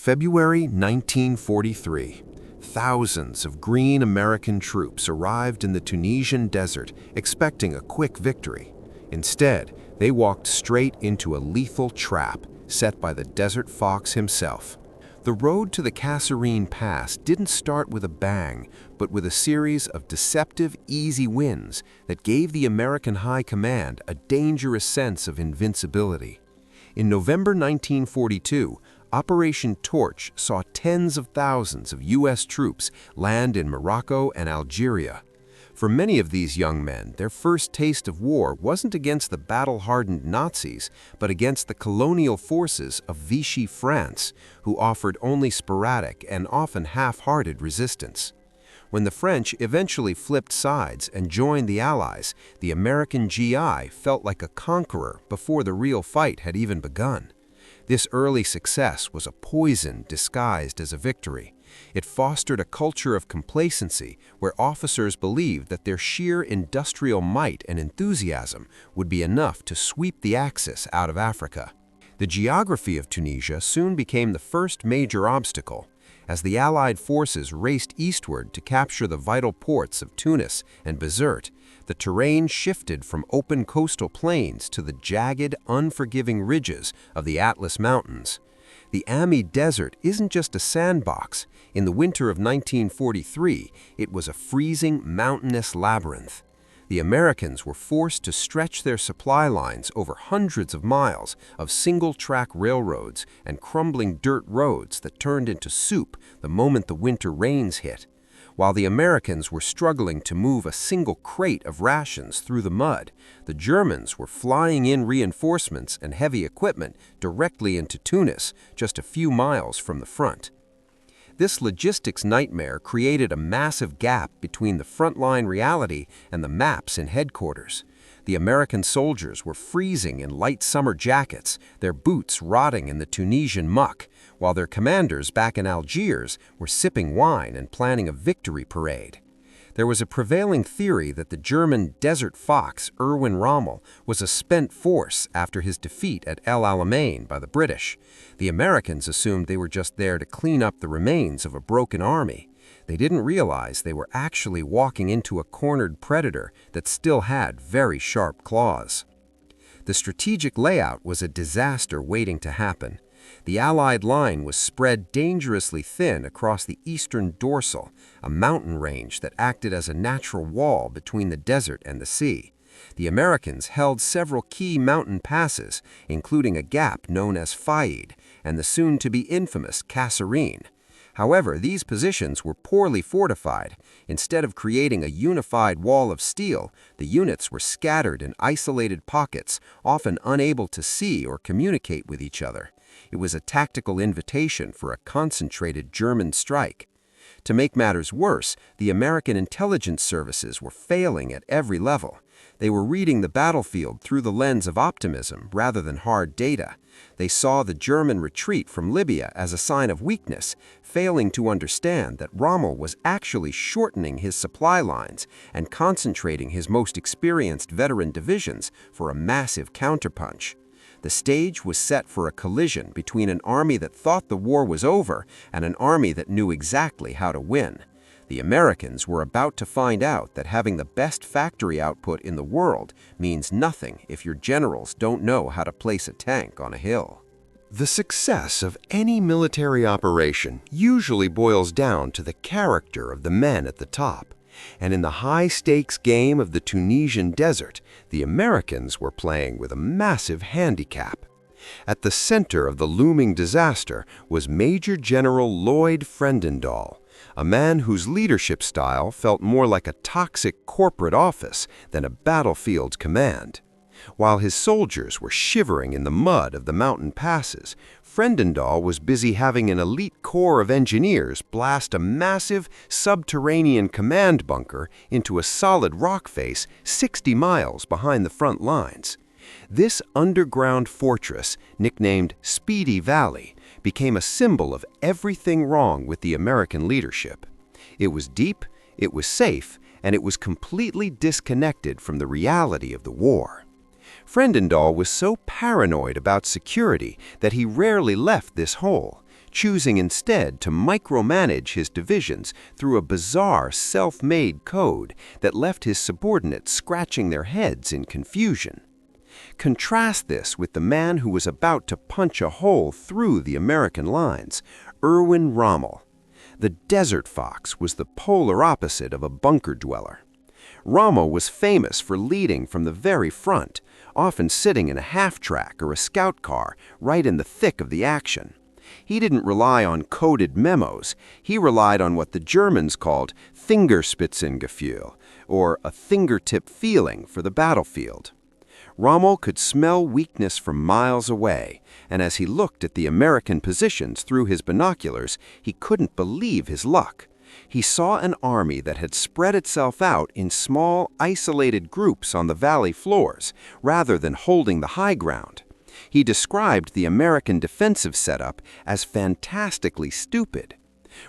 February 1943. Thousands of green American troops arrived in the Tunisian desert expecting a quick victory. Instead, they walked straight into a lethal trap set by the desert fox himself. The road to the Kasserine Pass didn't start with a bang, but with a series of deceptive, easy wins that gave the American High Command a dangerous sense of invincibility. In November 1942, Operation Torch saw tens of thousands of U.S. troops land in Morocco and Algeria. For many of these young men, their first taste of war wasn't against the battle-hardened Nazis, but against the colonial forces of Vichy France, who offered only sporadic and often half-hearted resistance. When the French eventually flipped sides and joined the Allies, the American GI felt like a conqueror before the real fight had even begun. This early success was a poison disguised as a victory. It fostered a culture of complacency where officers believed that their sheer industrial might and enthusiasm would be enough to sweep the Axis out of Africa. The geography of Tunisia soon became the first major obstacle. As the Allied forces raced eastward to capture the vital ports of Tunis and Bizerte, the terrain shifted from open coastal plains to the jagged, unforgiving ridges of the Atlas Mountains. The Ami Desert isn't just a sandbox. In the winter of 1943, it was a freezing, mountainous labyrinth. The Americans were forced to stretch their supply lines over hundreds of miles of single-track railroads and crumbling dirt roads that turned into soup the moment the winter rains hit. While the Americans were struggling to move a single crate of rations through the mud, the Germans were flying in reinforcements and heavy equipment directly into Tunis, just a few miles from the front. This logistics nightmare created a massive gap between the frontline reality and the maps in headquarters. The American soldiers were freezing in light summer jackets, their boots rotting in the Tunisian muck, while their commanders back in Algiers were sipping wine and planning a victory parade. There was a prevailing theory that the German desert fox, Erwin Rommel, was a spent force after his defeat at El Alamein by the British. The Americans assumed they were just there to clean up the remains of a broken army. They didn't realize they were actually walking into a cornered predator that still had very sharp claws. The strategic layout was a disaster waiting to happen. The Allied line was spread dangerously thin across the eastern dorsal, a mountain range that acted as a natural wall between the desert and the sea. The Americans held several key mountain passes, including a gap known as Faid and the soon-to-be infamous Kasserine. However, these positions were poorly fortified. Instead of creating a unified wall of steel, the units were scattered in isolated pockets, often unable to see or communicate with each other. It was a tactical invitation for a concentrated German strike. To make matters worse, the American intelligence services were failing at every level. They were reading the battlefield through the lens of optimism rather than hard data. They saw the German retreat from Libya as a sign of weakness, failing to understand that Rommel was actually shortening his supply lines and concentrating his most experienced veteran divisions for a massive counterpunch. The stage was set for a collision between an army that thought the war was over and an army that knew exactly how to win. The Americans were about to find out that having the best factory output in the world means nothing if your generals don't know how to place a tank on a hill. The success of any military operation usually boils down to the character of the men at the top. And in the high-stakes game of the Tunisian desert, the Americans were playing with a massive handicap. At the center of the looming disaster was Major General Lloyd Frendendahl, a man whose leadership style felt more like a toxic corporate office than a battlefield command. While his soldiers were shivering in the mud of the mountain passes, Frendendahl was busy having an elite corps of engineers blast a massive subterranean command bunker into a solid rock face 60 miles behind the front lines. This underground fortress, nicknamed Speedy Valley, became a symbol of everything wrong with the American leadership. It was deep, it was safe, and it was completely disconnected from the reality of the war. Frendendahl was so paranoid about security that he rarely left this hole. choosing instead to micromanage his divisions through a bizarre self-made code that left his subordinates scratching their heads in confusion. Contrast this with the man who was about to punch a hole through the American lines, Erwin Rommel. The desert fox was the polar opposite of a bunker dweller. Rommel was famous for leading from the very front, often sitting in a half-track or a scout car right in the thick of the action. He didn't rely on coded memos. He relied on what the Germans called Fingerspitzengefühl, or a fingertip feeling for the battlefield. Rommel could smell weakness from miles away, and as he looked at the American positions through his binoculars, he couldn't believe his luck. He saw an army that had spread itself out in small, isolated groups on the valley floors, rather than holding the high ground. He described the American defensive setup as fantastically stupid.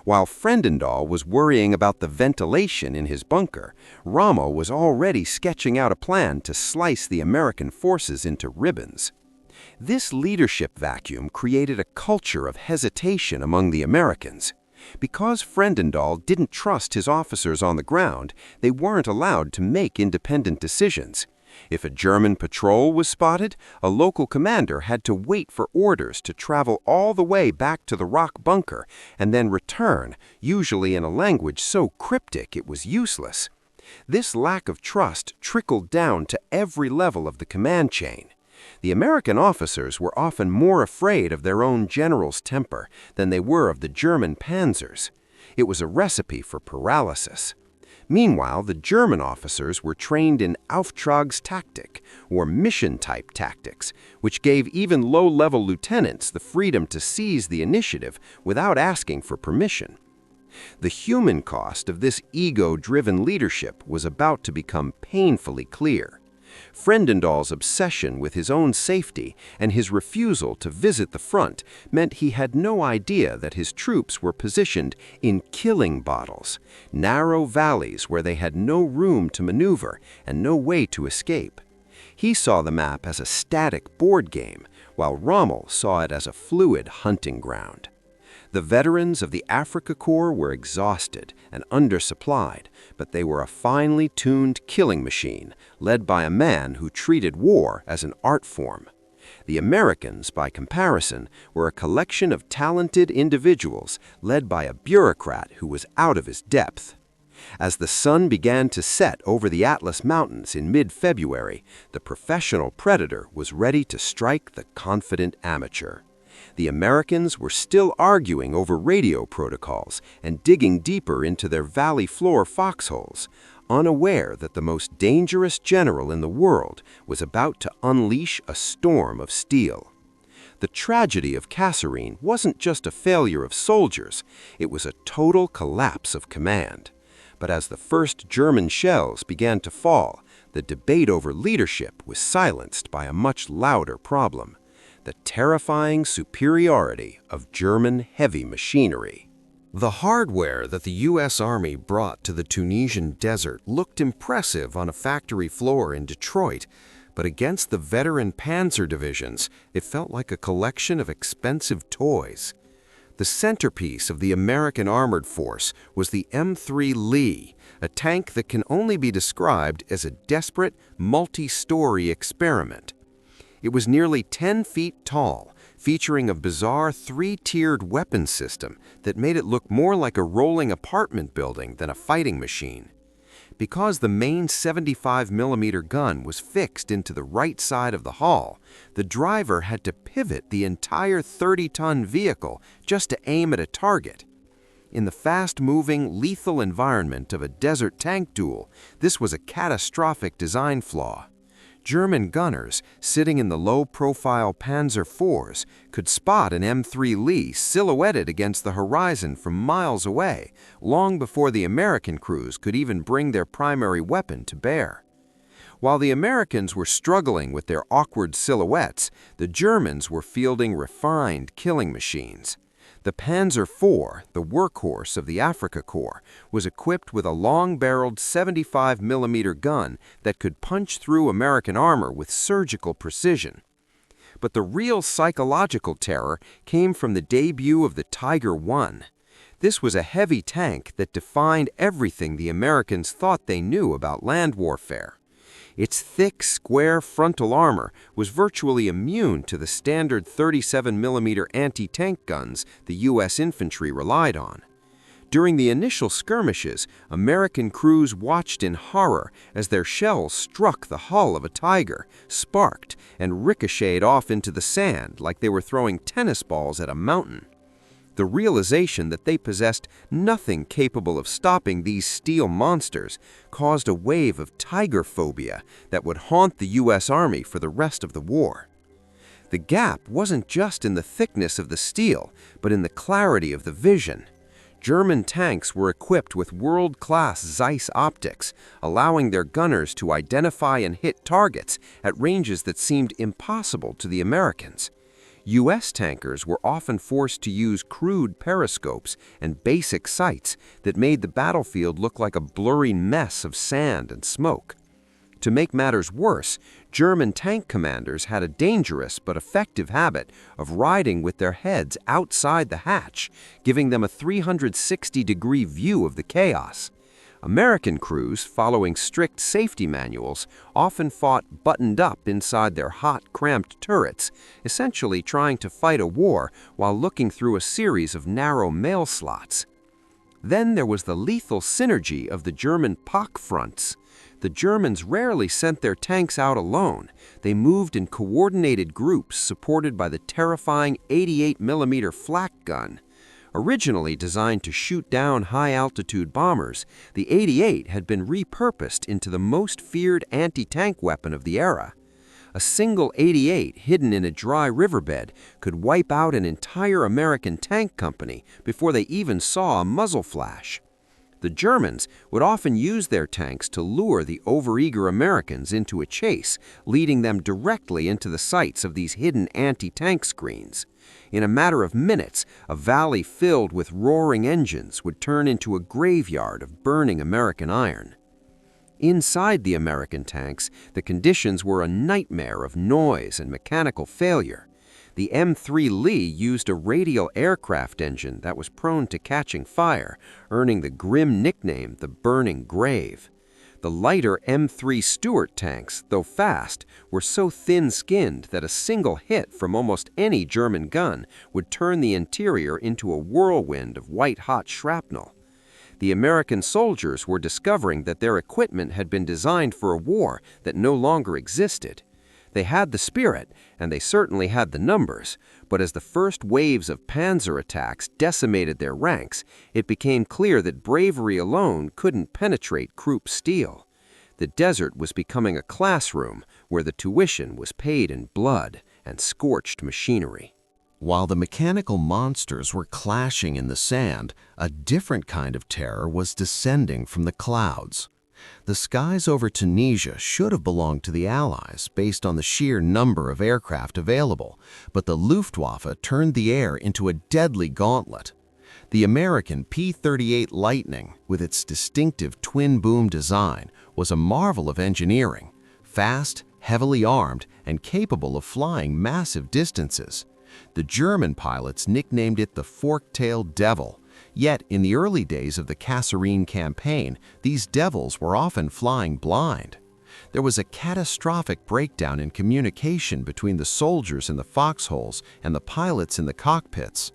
While Frendendahl was worrying about the ventilation in his bunker, Rommel was already sketching out a plan to slice the American forces into ribbons. This leadership vacuum created a culture of hesitation among the Americans. Because Frendendahl didn't trust his officers on the ground, they weren't allowed to make independent decisions. If a German patrol was spotted, a local commander had to wait for orders to travel all the way back to the rock bunker and then return, usually in a language so cryptic it was useless. This lack of trust trickled down to every level of the command chain. The American officers were often more afraid of their own general's temper than they were of the German panzers. It was a recipe for paralysis. Meanwhile, the German officers were trained in Auftragstaktik, or mission-type tactics, which gave even low-level lieutenants the freedom to seize the initiative without asking for permission. The human cost of this ego-driven leadership was about to become painfully clear. Frendendahl's obsession with his own safety and his refusal to visit the front meant he had no idea that his troops were positioned in killing bottles, narrow valleys where they had no room to maneuver and no way to escape. He saw the map as a static board game, while Rommel saw it as a fluid hunting ground. The veterans of the Afrika Korps were exhausted and undersupplied, but they were a finely tuned killing machine, led by a man who treated war as an art form. The Americans, by comparison, were a collection of talented individuals led by a bureaucrat who was out of his depth. As the sun began to set over the Atlas Mountains in mid-February, the professional predator was ready to strike the confident amateur. The Americans were still arguing over radio protocols and digging deeper into their valley floor foxholes, unaware that the most dangerous general in the world was about to unleash a storm of steel. The tragedy of Kasserine wasn't just a failure of soldiers, it was a total collapse of command. But as the first German shells began to fall, the debate over leadership was silenced by a much louder problem: the terrifying superiority of German heavy machinery. The hardware that the U.S. Army brought to the Tunisian desert looked impressive on a factory floor in Detroit, but against the veteran panzer divisions, it felt like a collection of expensive toys. The centerpiece of the American armored force was the M3 Lee, a tank that can only be described as a desperate, multi-story experiment. It was nearly 10 feet tall, featuring a bizarre three-tiered weapon system that made it look more like a rolling apartment building than a fighting machine. Because the main 75mm gun was fixed into the right side of the hull, the driver had to pivot the entire 30-ton vehicle just to aim at a target. In the fast-moving, lethal environment of a desert tank duel, this was a catastrophic design flaw. German gunners, sitting in the low-profile Panzer IVs, could spot an M3 Lee silhouetted against the horizon from miles away, long before the American crews could even bring their primary weapon to bear. While the Americans were struggling with their awkward silhouettes, the Germans were fielding refined killing machines. The Panzer IV, the workhorse of the Afrika Korps, was equipped with a long-barreled 75mm gun that could punch through American armor with surgical precision. But the real psychological terror came from the debut of the Tiger I. This was a heavy tank that defined everything the Americans thought they knew about land warfare. Its thick, square frontal armor was virtually immune to the standard 37mm anti-tank guns the U.S. infantry relied on. During the initial skirmishes, American crews watched in horror as their shells struck the hull of a Tiger, sparked, and ricocheted off into the sand like they were throwing tennis balls at a mountain. The realization that they possessed nothing capable of stopping these steel monsters caused a wave of Tiger phobia that would haunt the U.S. Army for the rest of the war. The gap wasn't just in the thickness of the steel, but in the clarity of the vision. German tanks were equipped with world-class Zeiss optics, allowing their gunners to identify and hit targets at ranges that seemed impossible to the Americans. U.S. tankers were often forced to use crude periscopes and basic sights that made the battlefield look like a blurry mess of sand and smoke. To make matters worse, German tank commanders had a dangerous but effective habit of riding with their heads outside the hatch, giving them a 360-degree view of the chaos. American crews, following strict safety manuals, often fought buttoned up inside their hot, cramped turrets, essentially trying to fight a war while looking through a series of narrow mail slots. Then there was the lethal synergy of the German Pock fronts. The Germans rarely sent their tanks out alone. They moved in coordinated groups supported by the terrifying 88mm flak gun. Originally designed to shoot down high-altitude bombers, the 88 had been repurposed into the most feared anti-tank weapon of the era. A single 88 hidden in a dry riverbed could wipe out an entire American tank company before they even saw a muzzle flash. The Germans would often use their tanks to lure the overeager Americans into a chase, leading them directly into the sights of these hidden anti-tank screens. In a matter of minutes, a valley filled with roaring engines would turn into a graveyard of burning American iron. Inside the American tanks, the conditions were a nightmare of noise and mechanical failure. The M3 Lee used a radial aircraft engine that was prone to catching fire, earning the grim nickname the Burning Grave. The lighter M3 Stuart tanks, though fast, were so thin-skinned that a single hit from almost any German gun would turn the interior into a whirlwind of white-hot shrapnel. The American soldiers were discovering that their equipment had been designed for a war that no longer existed. They had the spirit, and they certainly had the numbers, but as the first waves of panzer attacks decimated their ranks, it became clear that bravery alone couldn't penetrate Krupp steel. The desert was becoming a classroom where the tuition was paid in blood and scorched machinery. While the mechanical monsters were clashing in the sand, a different kind of terror was descending from the clouds. The skies over Tunisia should have belonged to the Allies based on the sheer number of aircraft available, but the Luftwaffe turned the air into a deadly gauntlet. The American P-38 Lightning, with its distinctive twin-boom design, was a marvel of engineering, fast, heavily armed, and capable of flying massive distances. The German pilots nicknamed it the Fork-tailed Devil, yet in the early days of the Kasserine campaign, these devils were often flying blind. There was a catastrophic breakdown in communication between the soldiers in the foxholes and the pilots in the cockpits.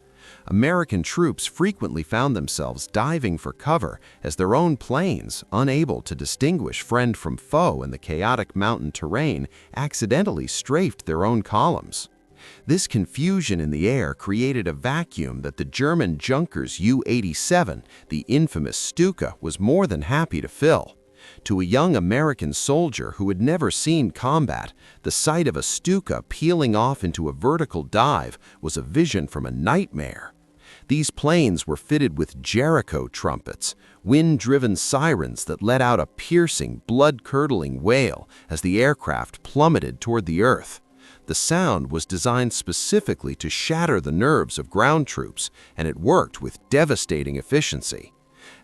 American troops frequently found themselves diving for cover as their own planes, unable to distinguish friend from foe in the chaotic mountain terrain, accidentally strafed their own columns. This confusion in the air created a vacuum that the German Junkers U-87, the infamous Stuka, was more than happy to fill. To a young American soldier who had never seen combat, the sight of a Stuka peeling off into a vertical dive was a vision from a nightmare. These planes were fitted with Jericho trumpets, wind-driven sirens that let out a piercing, blood-curdling wail as the aircraft plummeted toward the earth. The sound was designed specifically to shatter the nerves of ground troops, and it worked with devastating efficiency.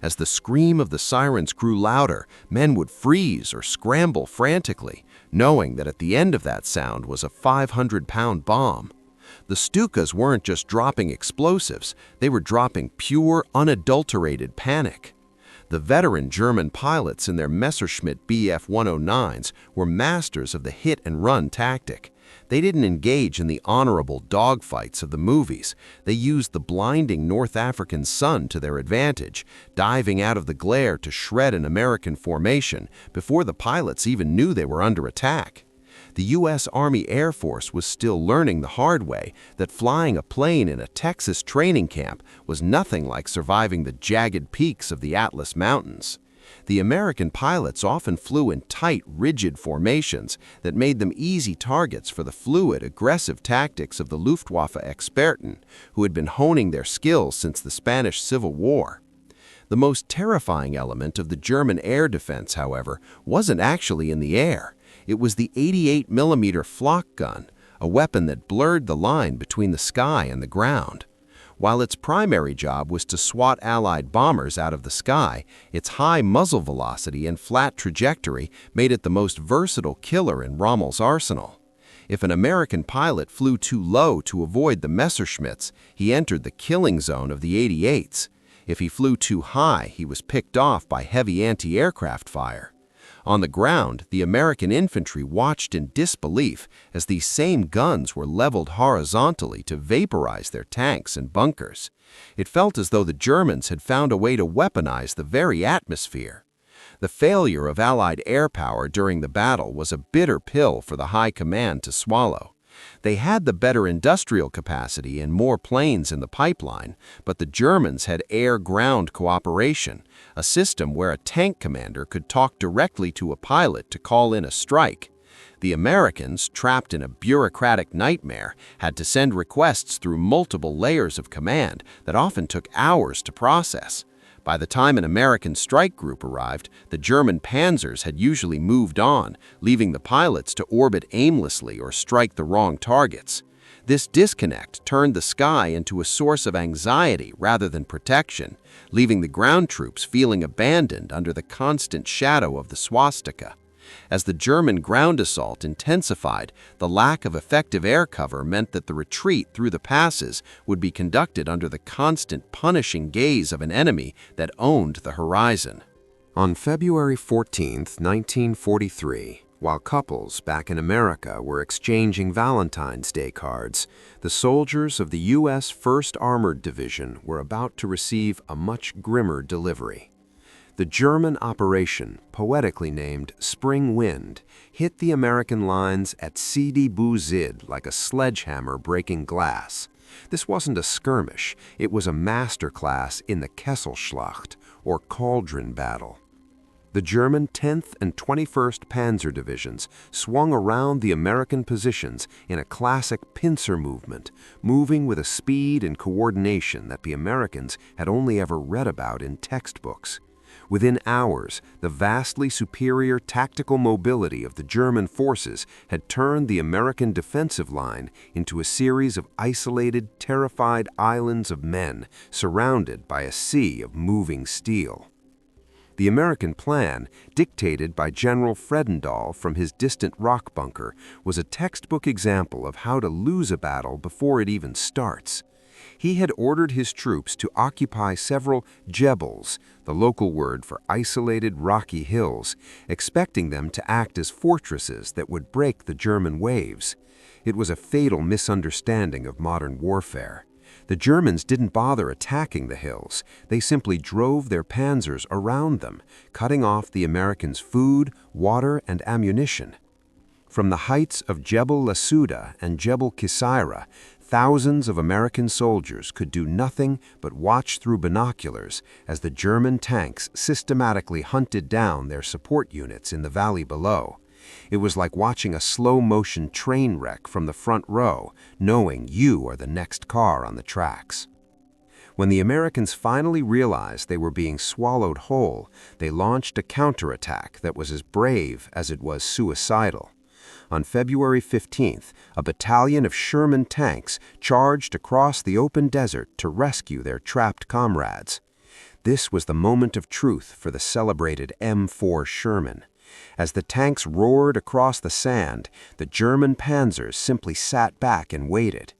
As the scream of the sirens grew louder, men would freeze or scramble frantically, knowing that at the end of that sound was a 500-pound bomb. The Stukas weren't just dropping explosives, they were dropping pure, unadulterated panic. The veteran German pilots in their Messerschmitt Bf-109s were masters of the hit-and-run tactic. They didn't engage in the honorable dogfights of the movies. They used the blinding North African sun to their advantage, diving out of the glare to shred an American formation before the pilots even knew they were under attack. The U.S. Army Air Force was still learning the hard way that flying a plane in a Texas training camp was nothing like surviving the jagged peaks of the Atlas Mountains. The American pilots often flew in tight, rigid formations that made them easy targets for the fluid, aggressive tactics of the Luftwaffe Experten, who had been honing their skills since the Spanish Civil War. The most terrifying element of the German air defense, however, wasn't actually in the air. It was the 88mm flak gun, a weapon that blurred the line between the sky and the ground. While its primary job was to swat Allied bombers out of the sky, its high muzzle velocity and flat trajectory made it the most versatile killer in Rommel's arsenal. If an American pilot flew too low to avoid the Messerschmitts, he entered the killing zone of the 88s. If he flew too high, he was picked off by heavy anti-aircraft fire. On the ground, the American infantry watched in disbelief as these same guns were leveled horizontally to vaporize their tanks and bunkers. It felt as though the Germans had found a way to weaponize the very atmosphere. The failure of Allied air power during the battle was a bitter pill for the high command to swallow. They had the better industrial capacity and more planes in the pipeline, but the Germans had air-ground cooperation, a system where a tank commander could talk directly to a pilot to call in a strike. The Americans, trapped in a bureaucratic nightmare, had to send requests through multiple layers of command that often took hours to process. By the time an American strike group arrived, the German panzers had usually moved on, leaving the pilots to orbit aimlessly or strike the wrong targets. This disconnect turned the sky into a source of anxiety rather than protection, leaving the ground troops feeling abandoned under the constant shadow of the swastika. As the German ground assault intensified, the lack of effective air cover meant that the retreat through the passes would be conducted under the constant punishing gaze of an enemy that owned the horizon. On February 14, 1943, while couples back in America were exchanging Valentine's Day cards, the soldiers of the U.S. 1st Armored Division were about to receive a much grimmer delivery. The German operation, poetically named Spring Wind, hit the American lines at Sidi Bou Zid like a sledgehammer breaking glass. This wasn't a skirmish, it was a masterclass in the Kesselschlacht, or Cauldron Battle. The German 10th and 21st Panzer Divisions swung around the American positions in a classic pincer movement, moving with a speed and coordination that the Americans had only ever read about in textbooks. Within hours, the vastly superior tactical mobility of the German forces had turned the American defensive line into a series of isolated, terrified islands of men surrounded by a sea of moving steel. The American plan, dictated by General Fredendall from his distant rock bunker, was a textbook example of how to lose a battle before it even starts. He had ordered his troops to occupy several jebels, the local word for isolated rocky hills, expecting them to act as fortresses that would break the German waves. It was a fatal misunderstanding of modern warfare. The Germans didn't bother attacking the hills. They simply drove their panzers around them, cutting off the Americans' food, water, and ammunition. From the heights of Jebel Lasuda and Jebel Kisaira, thousands of American soldiers could do nothing but watch through binoculars as the German tanks systematically hunted down their support units in the valley below. It was like watching a slow-motion train wreck from the front row, knowing you are the next car on the tracks. When the Americans finally realized they were being swallowed whole, they launched a counterattack that was as brave as it was suicidal. On February 15th, a battalion of Sherman tanks charged across the open desert to rescue their trapped comrades. This was the moment of truth for the celebrated M4 Sherman. As the tanks roared across the sand, the German panzers simply sat back and waited.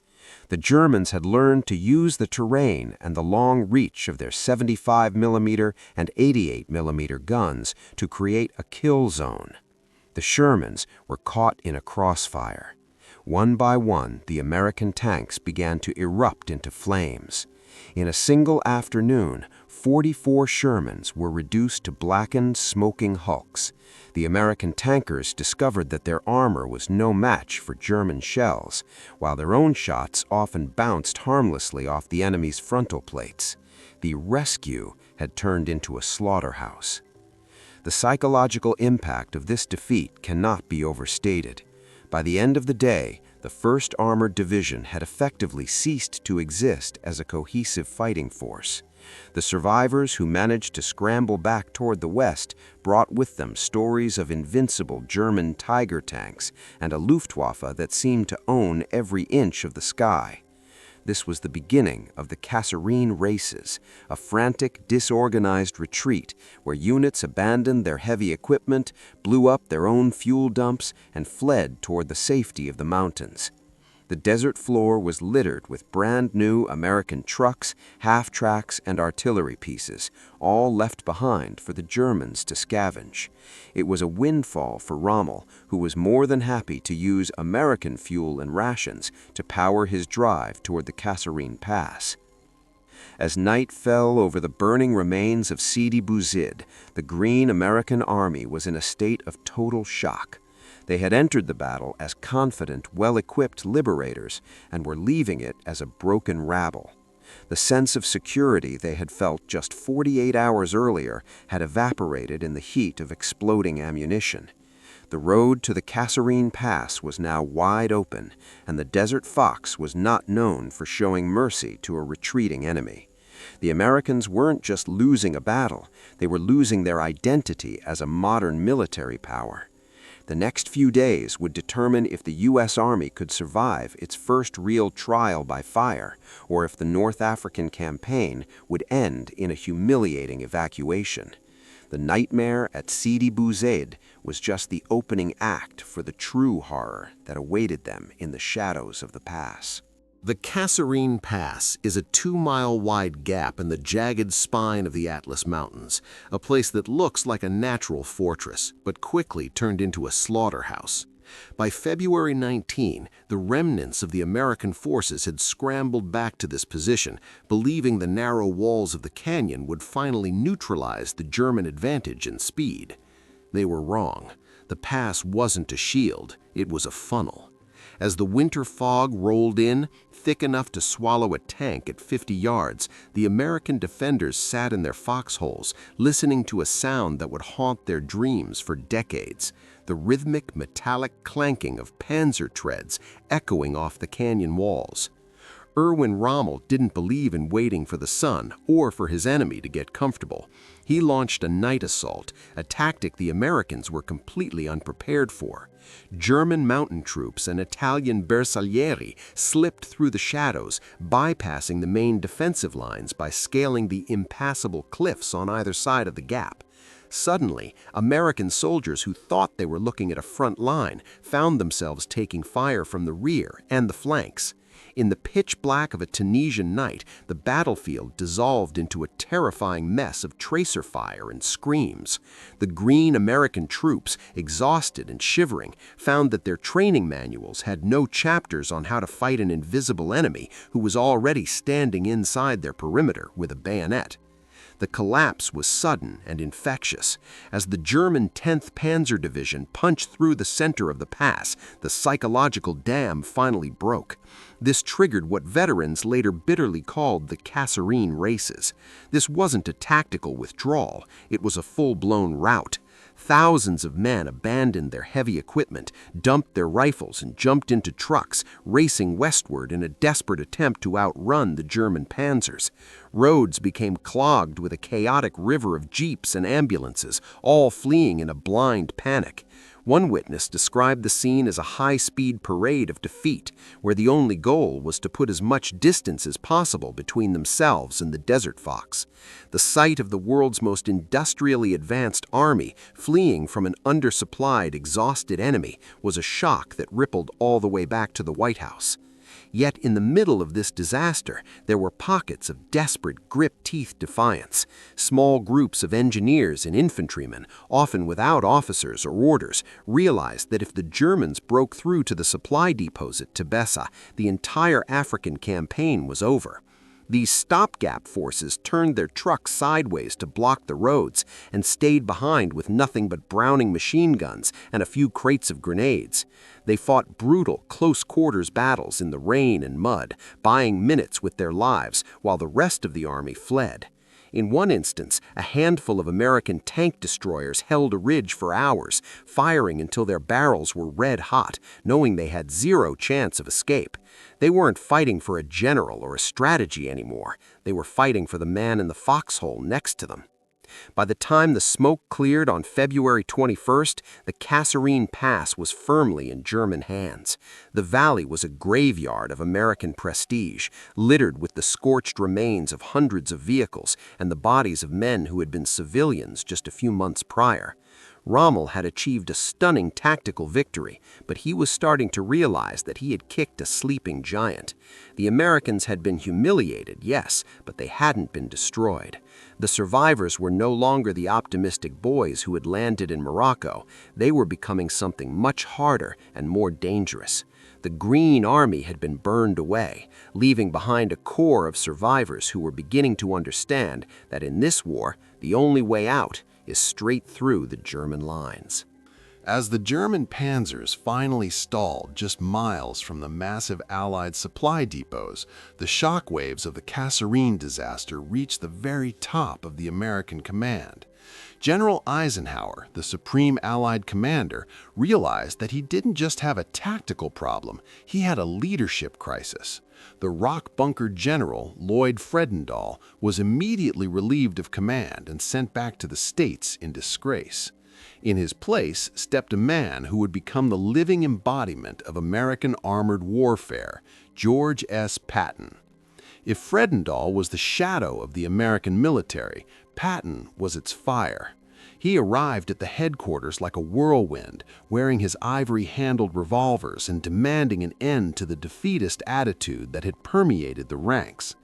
The Germans had learned to use the terrain and the long reach of their 75mm and 88mm guns to create a kill zone. The Shermans were caught in a crossfire. One by one, the American tanks began to erupt into flames. In a single afternoon, 44 Shermans were reduced to blackened, smoking hulks. The American tankers discovered that their armor was no match for German shells, while their own shots often bounced harmlessly off the enemy's frontal plates. The rescue had turned into a slaughterhouse. The psychological impact of this defeat cannot be overstated. By the end of the day, the 1st Armored Division had effectively ceased to exist as a cohesive fighting force. The survivors who managed to scramble back toward the west brought with them stories of invincible German Tiger tanks and a Luftwaffe that seemed to own every inch of the sky. This was the beginning of the Kasserine races, a frantic, disorganized retreat where units abandoned their heavy equipment, blew up their own fuel dumps, and fled toward the safety of the mountains. The desert floor was littered with brand-new American trucks, half-tracks, and artillery pieces, all left behind for the Germans to scavenge. It was a windfall for Rommel, who was more than happy to use American fuel and rations to power his drive toward the Kasserine Pass. As night fell over the burning remains of Sidi Bouzid, the Green American Army was in a state of total shock. They had entered the battle as confident, well-equipped liberators and were leaving it as a broken rabble. The sense of security they had felt just 48 hours earlier had evaporated in the heat of exploding ammunition. The road to the Kasserine Pass was now wide open, and the Desert Fox was not known for showing mercy to a retreating enemy. The Americans weren't just losing a battle, they were losing their identity as a modern military power. The next few days would determine if the U.S. Army could survive its first real trial by fire, or if the North African campaign would end in a humiliating evacuation. The nightmare at Sidi Bouzid was just the opening act for the true horror that awaited them in the shadows of the pass. The Kasserine Pass is a 2-mile-wide gap in the jagged spine of the Atlas Mountains, a place that looks like a natural fortress, but quickly turned into a slaughterhouse. By February 19, the remnants of the American forces had scrambled back to this position, believing the narrow walls of the canyon would finally neutralize the German advantage in speed. They were wrong. The pass wasn't a shield, it was a funnel. As the winter fog rolled in, thick enough to swallow a tank at 50 yards, the American defenders sat in their foxholes, listening to a sound that would haunt their dreams for decades, the rhythmic metallic clanking of panzer treads echoing off the canyon walls. Erwin Rommel didn't believe in waiting for the sun or for his enemy to get comfortable. He launched a night assault, a tactic the Americans were completely unprepared for. German mountain troops and Italian bersaglieri slipped through the shadows, bypassing the main defensive lines by scaling the impassable cliffs on either side of the gap. Suddenly, American soldiers who thought they were looking at a front line found themselves taking fire from the rear and the flanks. In the pitch black of a Tunisian night, the battlefield dissolved into a terrifying mess of tracer fire and screams. The green American troops, exhausted and shivering, found that their training manuals had no chapters on how to fight an invisible enemy who was already standing inside their perimeter with a bayonet. The collapse was sudden and infectious. As the German 10th Panzer Division punched through the center of the pass, the psychological dam finally broke. This triggered what veterans later bitterly called the Kasserine races. This wasn't a tactical withdrawal, it was a full-blown rout. Thousands of men abandoned their heavy equipment, dumped their rifles, and jumped into trucks, racing westward in a desperate attempt to outrun the German panzers. Roads became clogged with a chaotic river of jeeps and ambulances, all fleeing in a blind panic. One witness described the scene as a high-speed parade of defeat, where the only goal was to put as much distance as possible between themselves and the desert fox. The sight of the world's most industrially advanced army fleeing from an undersupplied, exhausted enemy was a shock that rippled all the way back to the White House. Yet in the middle of this disaster, there were pockets of desperate, grip-teeth defiance. Small groups of engineers and infantrymen, often without officers or orders, realized that if the Germans broke through to the supply depots at Tebessa, the entire African campaign was over. These stopgap forces turned their trucks sideways to block the roads and stayed behind with nothing but Browning machine guns and a few crates of grenades. They fought brutal, close-quarters battles in the rain and mud, buying minutes with their lives while the rest of the army fled. In one instance, a handful of American tank destroyers held a ridge for hours, firing until their barrels were red hot, knowing they had zero chance of escape. They weren't fighting for a general or a strategy anymore. They were fighting for the man in the foxhole next to them. By the time the smoke cleared on February 21st, the Kasserine Pass was firmly in German hands. The valley was a graveyard of American prestige, littered with the scorched remains of hundreds of vehicles and the bodies of men who had been civilians just a few months prior. Rommel had achieved a stunning tactical victory, but he was starting to realize that he had kicked a sleeping giant. The Americans had been humiliated, yes, but they hadn't been destroyed. The survivors were no longer the optimistic boys who had landed in Morocco. They were becoming something much harder and more dangerous. The Green Army had been burned away, leaving behind a core of survivors who were beginning to understand that in this war, the only way out is straight through the German lines. As the German panzers finally stalled just miles from the massive Allied supply depots, the shockwaves of the Kasserine disaster reached the very top of the American command. General Eisenhower, the supreme Allied commander, realized that he didn't just have a tactical problem, he had a leadership crisis. The rock-bunkered general, Lloyd Fredendall, was immediately relieved of command and sent back to the States in disgrace. In his place stepped a man who would become the living embodiment of American armored warfare, George S. Patton. If Fredendall was the shadow of the American military, Patton was its fire. He arrived at the headquarters like a whirlwind, wearing his ivory-handled revolvers and demanding an end to the defeatist attitude that had permeated the ranks.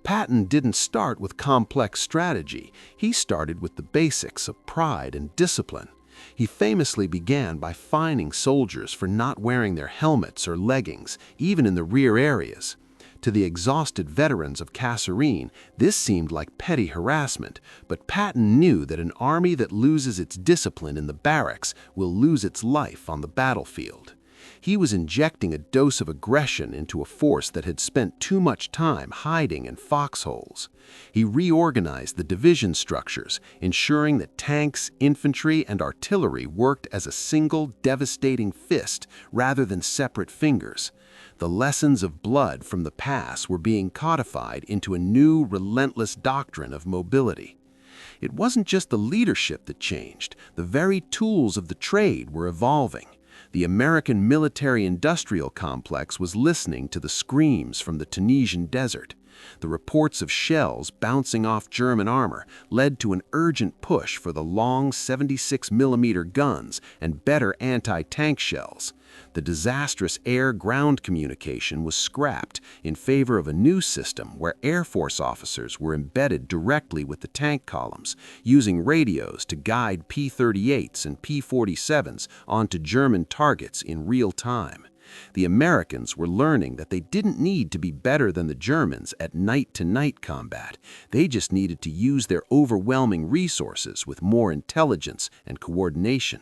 Patton didn't start with complex strategy. He started with the basics of pride and discipline. He famously began by fining soldiers for not wearing their helmets or leggings, even in the rear areas. To the exhausted veterans of Kasserine, this seemed like petty harassment, but Patton knew that an army that loses its discipline in the barracks will lose its life on the battlefield. He was injecting a dose of aggression into a force that had spent too much time hiding in foxholes. He reorganized the division structures, ensuring that tanks, infantry, and artillery worked as a single devastating fist rather than separate fingers. The lessons of blood from the past were being codified into a new, relentless doctrine of mobility. It wasn't just the leadership that changed, the very tools of the trade were evolving. The American military-industrial complex was listening to the screams from the Tunisian desert. The reports of shells bouncing off German armor led to an urgent push for the long 76mm guns and better anti-tank shells. The disastrous air-ground communication was scrapped in favor of a new system where Air Force officers were embedded directly with the tank columns, using radios to guide P-38s and P-47s onto German targets in real time. The Americans were learning that they didn't need to be better than the Germans at night-to-night combat. They just needed to use their overwhelming resources with more intelligence and coordination.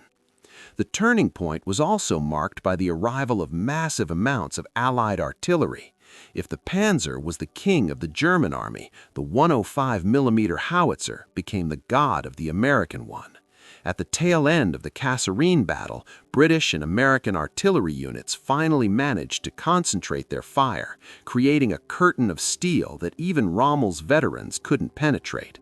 The turning point was also marked by the arrival of massive amounts of Allied artillery. If the Panzer was the king of the German army, the 105mm howitzer became the god of the American one. At the tail end of the Kasserine battle, British and American artillery units finally managed to concentrate their fire, creating a curtain of steel that even Rommel's veterans couldn't penetrate.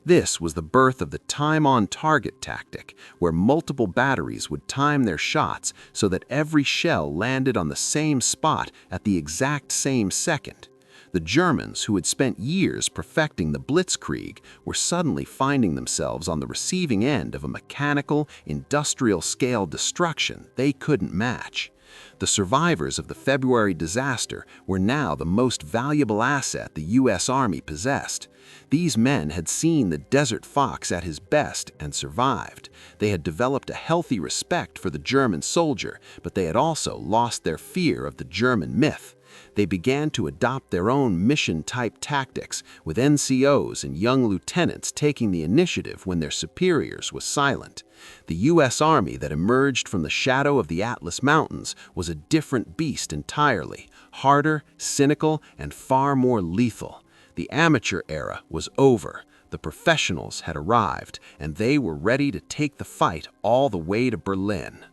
This was the birth of the time-on-target tactic, where multiple batteries would time their shots so that every shell landed on the same spot at the exact same second. The Germans, who had spent years perfecting the blitzkrieg, were suddenly finding themselves on the receiving end of a mechanical, industrial-scale destruction they couldn't match. The survivors of the February disaster were now the most valuable asset the U.S. Army possessed. These men had seen the Desert Fox at his best and survived. They had developed a healthy respect for the German soldier, but they had also lost their fear of the German myth. They began to adopt their own mission-type tactics, with NCOs and young lieutenants taking the initiative when their superiors were silent. The U.S. Army that emerged from the shadow of the Atlas Mountains was a different beast entirely, harder, cynical, and far more lethal. The amateur era was over. The professionals had arrived, and they were ready to take the fight all the way to Berlin.